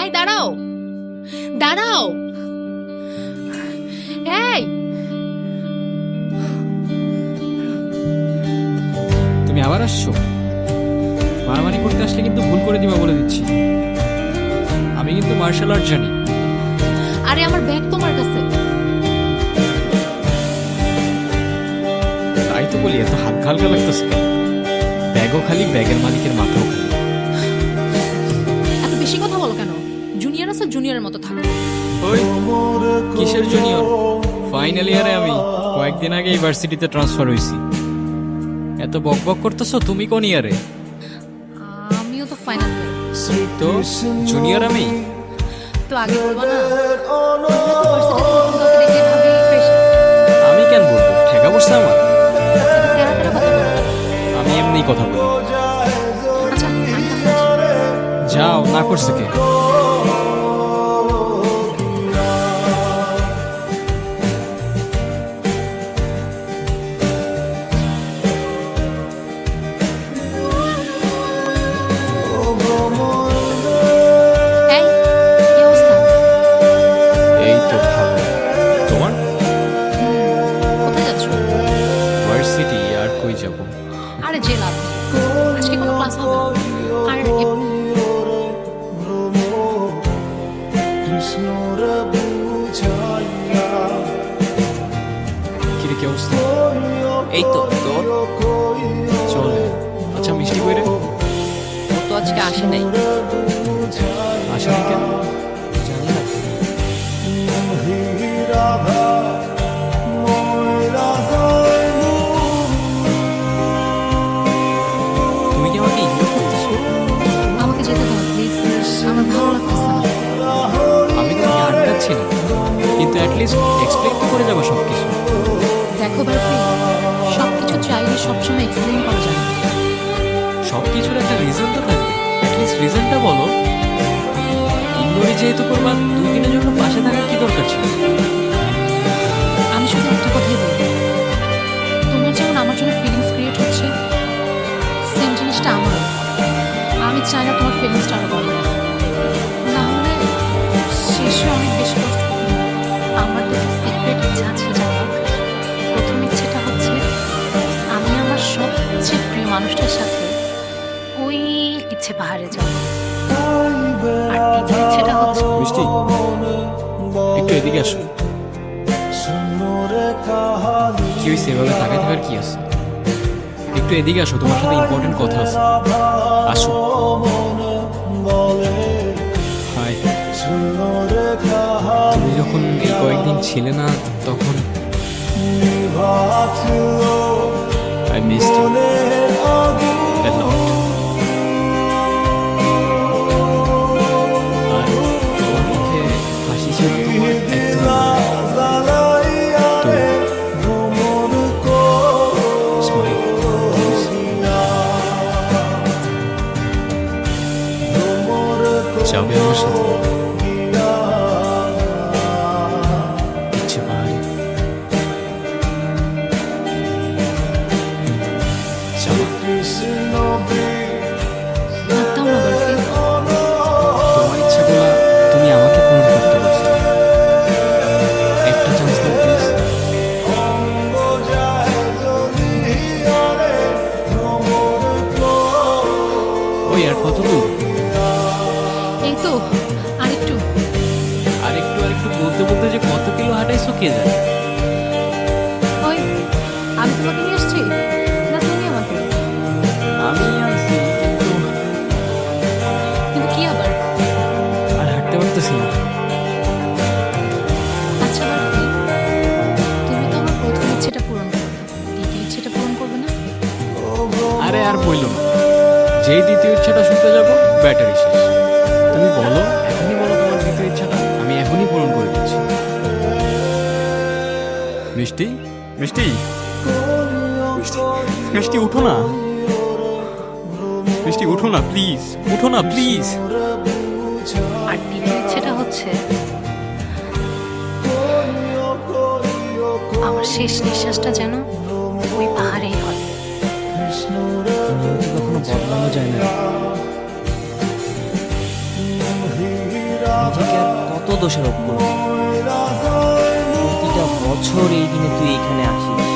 এই দাঁড়াও, দাঁড়াও। এই তুমি আবার আসছো? মারামারি করতে আসলে কিন্তু ভুল করে দিবা বলে দিচ্ছি। আমি কিন্তু মার্শাল আর্ট জানি। আরে আমার ব্যাগ তোমার কাছে। তাই তো বলি, এত হালকা হালকা লাগতেছে কেন? ব্যাগও খালি, ব্যাগের মালিকের মাথাও খালি। এত বেশি কথা বলো কেন? জুনিয়র আছে, জুনিয়রের মতো থাকো। ওই কিসের জুনিয়র? ফাইনাল ইয়ারে আমি কয়েকদিন আগে ইউনিভার্সিটিতে ট্রান্সফার হয়েছি। এত বক বক করতেছো, তুমি কোন ইয়ারে? আমিও তো ফাইনাল। তো জুনিয়র আমি? তো আগে বলবো না? দেখে ভাবি ফ্রেশ। আমি কেন বলবো? ঠেকা বসছে আমার? তেরা তেরা কথা বলো। আমি এমনি কথা বলি। আচ্ছা আমি তাহলে আসি। যাও, না করছে কে? এই কি অবস্থা? এই তো ভালো। তোমার? কোথায় যাচ্ছ? ভার্সিটি। আর কই যাব? আরে যে লাভ নেই। আজকে কোনো ক্লাস হবে না। আর কিরে, কি অবস্থা? এই তো তোর চলে। আচ্ছা, মিষ্টি কই রে? ও তো আজকে আসে নাই। আসেনি কেন? জানি না। তুমি কি আমাকে ইগনোর করতেছো? আমাকে যেতে দাও প্লিজ, আমার ভালো লাগতেছে না। আমি তোমাকে আটকাচ্ছি না, কিন্তু অ্যাটলিস্ট এক্সপ্লেইন তো করে যাবো সবকিছু। দেখো বারফি, সবকিছু চাইলে সবসময় এক্সপ্লেন করা যায় না। সবকিছুর একটা রিজন তো থাকবে, অ্যাটলিস্ট রিজনটা বলো। ইগনোরই যেহেতু করবা, 2 দিনের জন্য পাশে থাকার কি দরকার ছিল? আমি শুধু একটা কথাই বলবো, তোমার যেমন আমার জন্য ফিলিংস ক্রিয়েট হচ্ছে, সেম জিনিসটা আমারও। আমি চাই না তোমার ফিলিংসটা আরো বলো, না হলে শেষে অনেক বেশি কষ্ট হবে। আমার তো সিক্রেট ইচ্ছা আছে জানো। প্রথম ইচ্ছেটা হচ্ছে আমি আমার সবচেয়ে প্রিয় মানুষটার সাথে ওই ইচ্ছে পাহাড়ে যাব। আর দ্বিতীয় ইচ্ছেটা হচ্ছে মিষ্টি, একটু এদিকে আসো। কি হয়েছে এভাবে তাকায় থাকার কি আছে? একটু এদিকে আসো, তোমার সাথে ইম্পর্টেন্ট কথা আছে। আসো। হাই। তুমি যখন এই কয়েকদিন ছিলে না, তখন I missed you a lot. আর তোমার মুখে হাসি ছিল তোমার একদম। তো স্মাইল প্লিজ। যাবে আমার সাথে? ইচ্ছে পাহাড়ে যাবো। ভাবতাম না বারফি। তোমার ইচ্ছাগুলো তুমি আমাকে পূরণ করতে বলছো। একটা চান্স দাও প্লিজ। ওই আর কত দূর? এই তো আরেকটু। আরেকটু আরেকটু বলতে বলতে যে কত কিলো হাঁটাইছো কে জানে। ওই আমি তোমাকে নিয়ে আসছি না তুমি আমাকে? আমি আছি, কিন্তু কি আবার? আর হাঁটতে পারতেছি না। আচ্ছা বারফি, তুমি তো আমার প্রথম ইচ্ছেটা পূরণ করবে, দ্বিতীয় ইচ্ছেটা পূরণ করবে না? আরে আর বইল না, যেই দ্বিতীয় ইচ্ছাটা শুনতে যাবো ব্যাটারি শেষ। তুমি বলো, এখনই বলো তোমার দ্বিতীয় ইচ্ছাটা, আমি এখনই পূরণ করে দিচ্ছি। মিষ্টি, মিষ্টি, মিষ্টি, মিষ্টি উঠো না। মিষ্টি উঠো না প্লিজ, উঠো না প্লিজ। আর দ্বিতীয় ইচ্ছেটা হচ্ছে আমার শেষ নিঃশ্বাসটা যেন ওই পাহাড়েই হয়। নিয়তি কখনো বদলানো যায় না। নিজেকে আর কত দোষারোপ করবি? প্রতিটা বছর এই দিনে তুই এখানে আসিস,